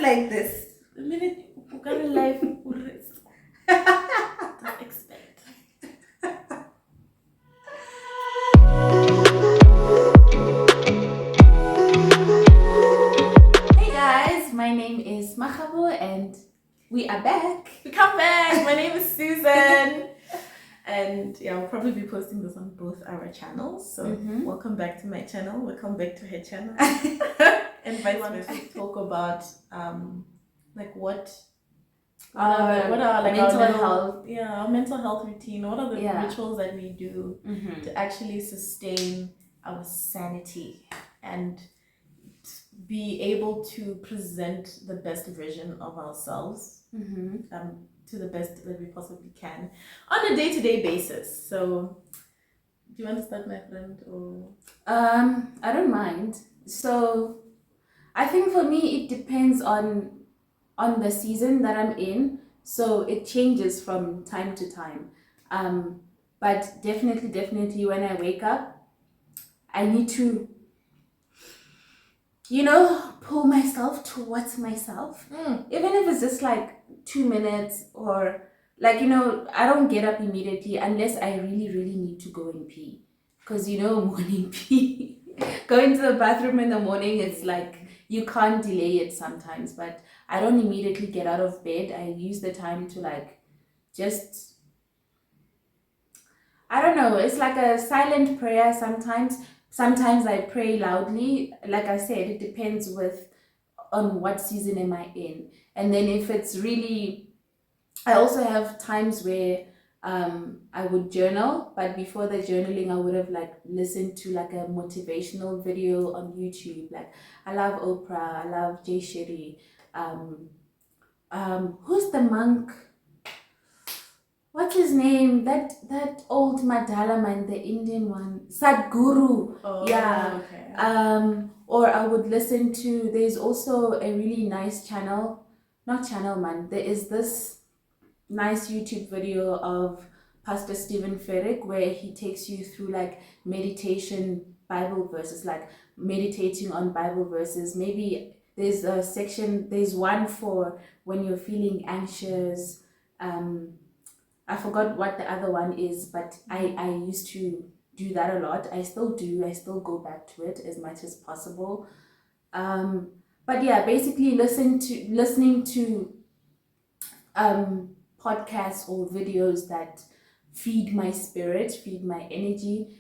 like this. The minute you got a life, just expect. Hey guys, my name is Makgabo and we are back. We come back. My name is Susan. And yeah, I'll probably be posting this on both our channels. So welcome back to my channel. Welcome back to her channel. And vice versa. Talk about like what are like mental our little, health. our mental health routine. What are the Yeah. rituals that we do to actually sustain our sanity and be able to present the best version of ourselves to the best that we possibly can on a day-to-day basis. So do you want to start, my friend? Or I don't mind. So I think for me it depends on the season that I'm in. So it changes from time to time. But definitely when I wake up, I need to, pull myself towards myself. Even if it's just like 2 minutes or like, I don't get up immediately unless I really need to go and pee. Because, morning pee, going to the bathroom in the morning, it's like you can't delay it sometimes. But I don't immediately get out of bed. I use the time to like just, I don't know, it's like a silent prayer sometimes. Sometimes I pray loudly. Like I said, it depends on what season am I in. And then if it's really, I also have times where I would journal, but before the journaling, I would have like listened to like a motivational video on YouTube. Like I love Oprah, I love Jay Shetty. Who's the monk? What's his name? That old Madala man, the Indian one, Sadhguru. Oh, yeah. Okay. Or I would listen to. There's also a really nice channel, not channel man. There is this nice YouTube video of Pastor Stephen Furtick where he takes you through like meditation Bible verses, like meditating on Bible verses. Maybe there's a section. There's one for when you're feeling anxious. I forgot what the other one is, but I used to do that a lot. I still do. I still go back to it as much as possible. But yeah, basically listening to podcasts or videos that feed my spirit, feed my energy.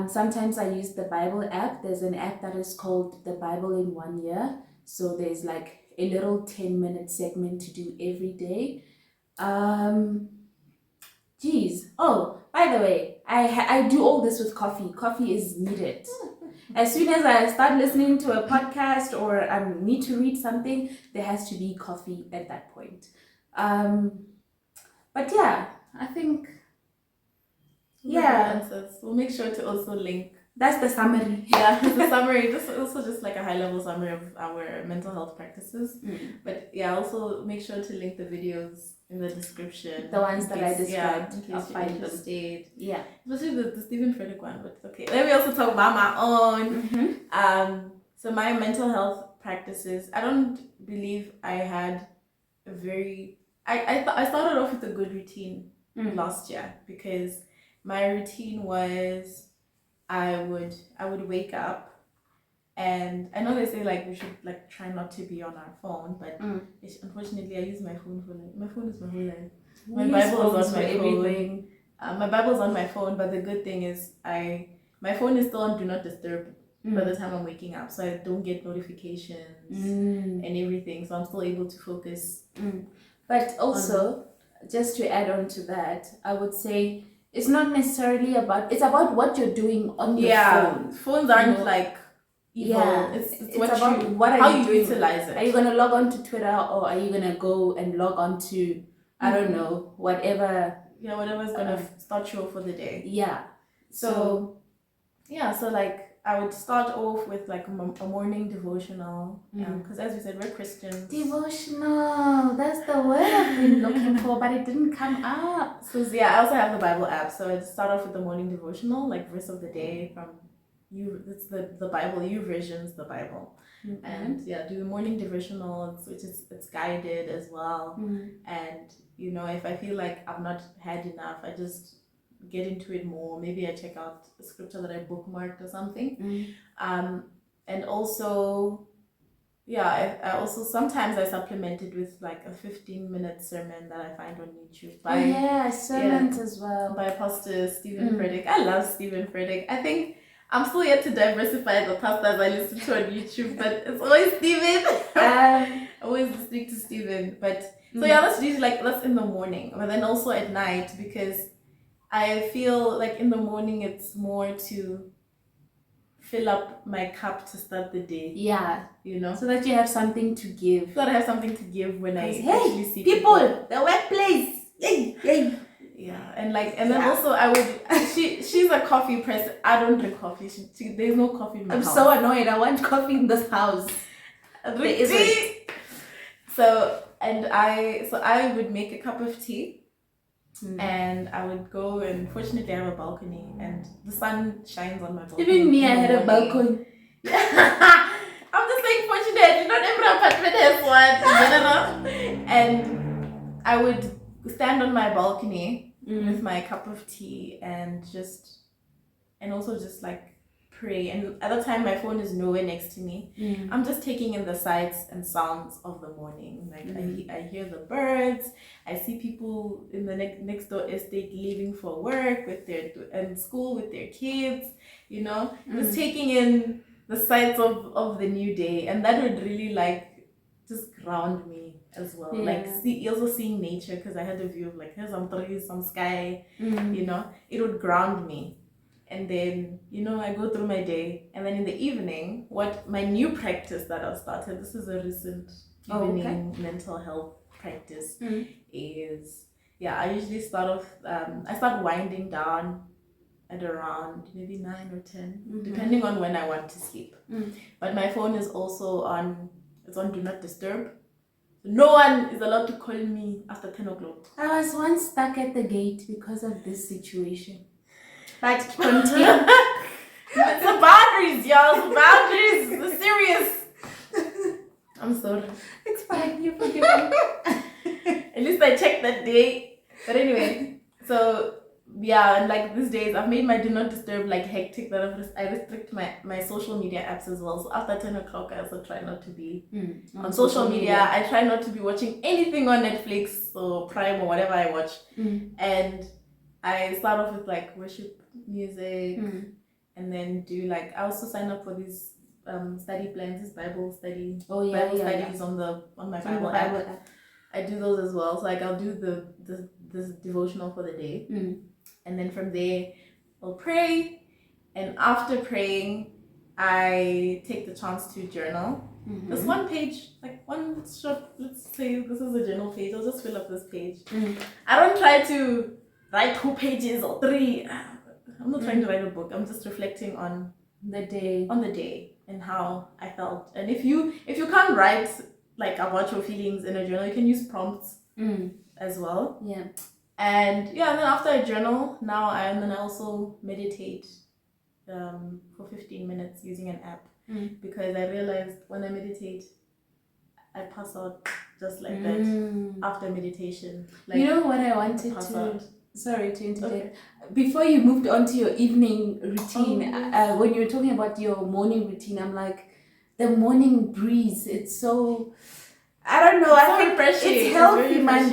Sometimes I use the Bible app. There's an app that is called The Bible in 1 Year. So there's like a little 10-minute segment to do every day. Oh, by the way, I do all this with coffee. Coffee is needed. As soon as I start listening to a podcast or I need to read something, there has to be coffee at that point. But yeah, I think answers. We'll make sure to also link. That's the summary. Yeah, the summary. This is also just like a high-level summary of our mental health practices. But yeah, also make sure to link the videos in the description. The ones that I described. In case you're interested. Yeah. Especially the Stephen Furtick one, but okay. Let me also talk about my own. So my mental health practices, I don't believe I had a very... I started off with a good routine last year because my routine was I would wake up, and I know they say like we should like try not to be on our phone, but unfortunately I use my phone for like, my phone is my whole life. My Bible is on my phone. My Bible is on my phone, but the good thing is my phone is still on do not disturb by the time I'm waking up, so I don't get notifications and everything, so I'm still able to focus. But also, just to add on to that, I would say it's not necessarily it's about what you're doing on your phone. Phones aren't like evil. Yeah, it's about how you utilize it. Are you gonna log on to Twitter, or are you gonna go and log on to I don't know, whatever? Yeah, whatever's gonna start you off for the day. Yeah. So like I would start off with like a morning devotional, because as we said, we're Christians. Devotional, that's the word I've been looking for, but it didn't come up. So yeah, I also have the Bible app, so I'd start off with the morning devotional, like verse of the day from it's the Bible, you versions the Bible. And do the morning devotionals, which is it's guided as well. And if I feel like I've not had enough, I just get into it more. Maybe I check out a scripture that I bookmarked or something. And also I also sometimes I supplement it with like a 15-minute sermon that I find on YouTube by sermons as well by Pastor Stephen Frederick. I love Stephen Frederick. I think I'm still yet to diversify the pastors I listen to on YouTube, but it's always Stephen. Always listening to Stephen. But so that's usually that's in the morning, but then also at night, because I feel like in the morning it's more to fill up my cup to start the day. Yeah. So that you have something to give. So that I have something to give when I actually see people. The workplace. Yay. Yeah, and then also I would. She's a coffee person. I don't drink coffee. There's no coffee in my house. I'm so annoyed. I want coffee in this house. There isn't. So I would make a cup of tea. And I would go, and fortunately I have a balcony and the sun shines on my balcony. Even me, I had a balcony. I'm just saying, fortunately, not every apartment has one in general. And I would stand on my balcony with my cup of tea and also just pray. And at the time my phone is nowhere next to me. I'm just taking in the sights and sounds of the morning. I hear the birds. I see people in the next door estate leaving for work and school with their kids. Just taking in the sights of the new day, and that would really just ground me as well. Also seeing nature, because I had a view of here's some trees, some sky. It would ground me. And then, I go through my day. And then in the evening, what my new practice that I've started, this is a recent evening mental health practice, is, I usually start off, I start winding down at around maybe 9 or 10, depending on when I want to sleep. But my phone is also on Do Not Disturb. No one is allowed to call me after 10 o'clock. I was once stuck at the gate because of this situation. But continue. It's the boundaries, y'all. The boundaries. The serious. I'm sorry. It's fine. You forgive me. At least I checked that day. But anyway, so and these days I've made my Do Not Disturb hectic, that I restrict my social media apps as well. So after 10 o'clock, I also try not to be on social media. I try not to be watching anything on Netflix or Prime or whatever I watch. And I start off with worship music, and then do I also sign up for these study plans, this Bible study. Bible studies on my Bible app. I do those as well. So I'll do the devotional for the day, and then from there I'll pray, and after praying I take the chance to journal. This one page, one short, let's say this is a journal page, I'll just fill up this page. I don't try to write 2 pages or 3. I'm not trying to write a book. I'm just reflecting on the day. And how I felt. And if you can't write about your feelings in a journal, you can use prompts as well. Yeah. And then after I journal, then I also meditate for 15 minutes using an app, because I realized when I meditate, I pass out just like that after meditation. What I wanted to... Sorry to interject. Okay. Before you moved on to your evening routine, when you were talking about your morning routine, I'm the morning breeze, it's so... I don't know. I think it's healthy, man.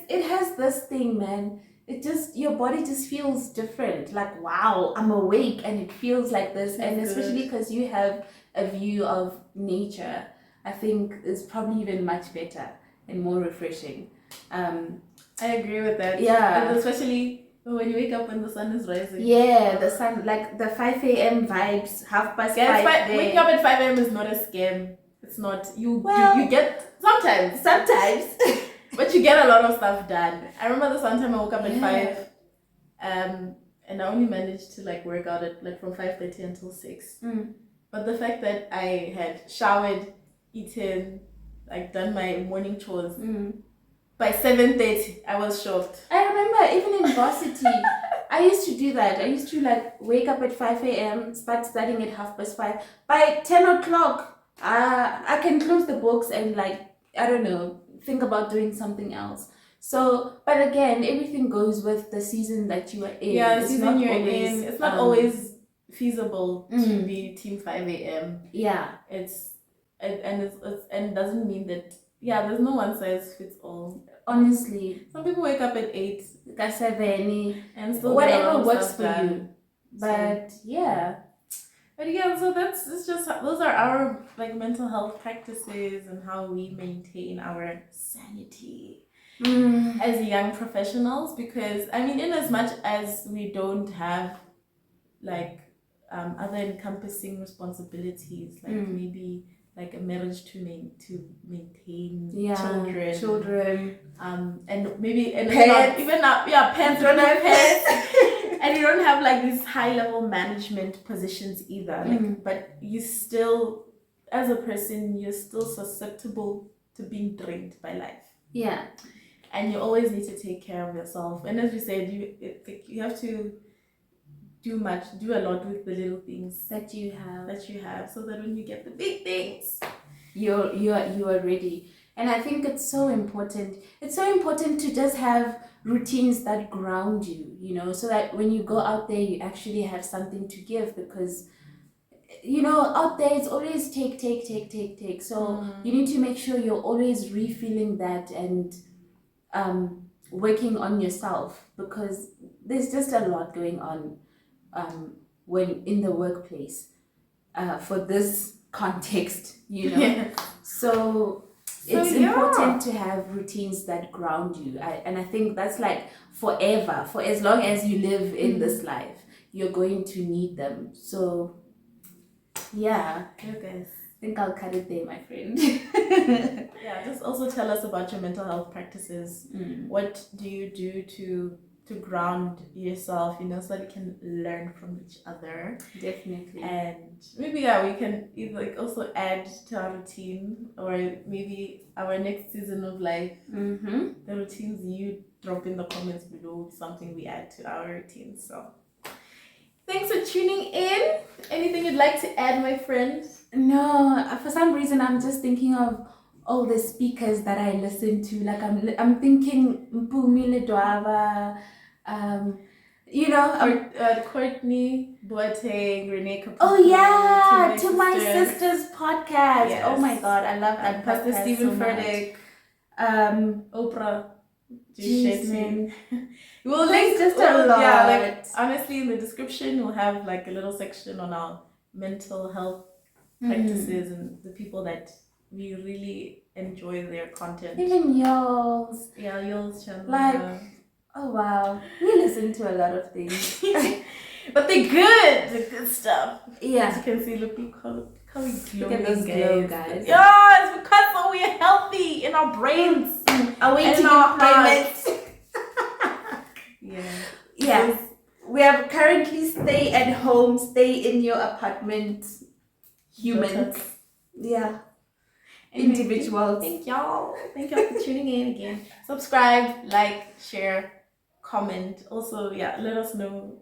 It has this thing, man. It just, your body just feels different. Wow, I'm awake and it feels like this. And especially because you have a view of nature, I think it's probably even much better and more refreshing. I agree with that. Yeah. And especially when you wake up when the sun is rising. Yeah, the sun, the 5 a.m. vibes, 5:30. Waking up at 5 a.m. is not a scam. It's not. You get sometimes, but you get a lot of stuff done. I remember this one time I woke up at 5, and I only managed to work out at from 5:30 until 6. But the fact that I had showered, eaten, done my morning chores. By 7:30, I was shocked. I remember even in varsity, I used to do that. I used to like wake up at 5 a.m., start studying at 5:30. By 10 o'clock, I can close the books and like, I don't know, think about doing something else. So, but again, everything goes with the season that you are in. Yeah, the It's season not you're always, in. It's not always feasible to Mm. be team 5 a.m. Yeah. It's and it doesn't mean that there's no one size fits all. Honestly, Some people wake up at 8 at 7, and still get a whatever lot of works stuff for done. you. But yeah. But yeah, so it's just those are our like mental health practices and how we maintain our sanity as young professionals. Because I mean, in as much as we don't have like other encompassing responsibilities, like maybe like a marriage to maintain children, and maybe and pets. even not pets, don't have pets. And you don't have like these high level management positions either, like but you still, as a person, you're still susceptible to being drained by life. Yeah. And you always need to take care of yourself, and as we said, you have to do a lot with the little things that you have, so that when you get the big things, you are ready. And I think it's so important to just have routines that ground you, you know, so that when you go out there you actually have something to give. Because you know, out there it's always take. So you need to make sure you're always refilling that and working on yourself, because there's just a lot going on when in the workplace for this context, you know. Yeah. So it's important to have routines that ground you. And I think that's like forever, for as long as you live in this life, you're going to need them. So yeah, guys, I think I'll cut it there, my friend. Yeah, just also tell us about your mental health practices. What do you do to ground yourself, you know, so that you can learn from each other? Definitely. And maybe we can either like also add to our routine, or maybe our next season of life, the routines you drop in the comments below, something we add to our routine. So thanks for tuning in. Anything you'd like to add, my friend? No, for some reason I'm just thinking of all the speakers that I listen to. Like I'm thinking Mpumi Ledwaba, you know, Courtney Boateng, Renee Kapuku. Oh yeah, to my sister's podcast. Yes. Oh my god, I love that Pastor podcast Stephen so Furtick, Oprah. Shetty. We'll link just a lot. Yeah, like honestly, in the description we'll have like a little section on our mental health practices and the people that we really enjoy their content. Even yours. Yeah, yours channel. Like, oh wow, we listen to a lot of things, but they're good. They're good stuff. Yeah. As you can see, look we glowing. Look at those glow, guys. Yeah, it's because we're healthy in our brains. Awaiting employment. Yeah. Yes. We have currently stay at home, stay in your apartment. Humans. Yeah. Individuals. Thank y'all for tuning in again. Subscribe, like, share, comment. Also, let us know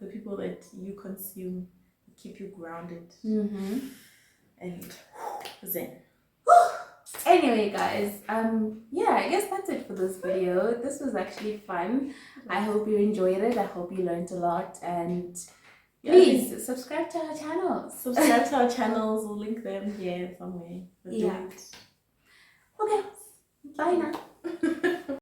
the people that you consume, keep you grounded. And zen. Anyway, guys, I guess that's it for this video. This was actually fun. I hope you enjoyed it. I hope you learned a lot, and please subscribe to our channels. We'll link them here somewhere. Okay. Bye now.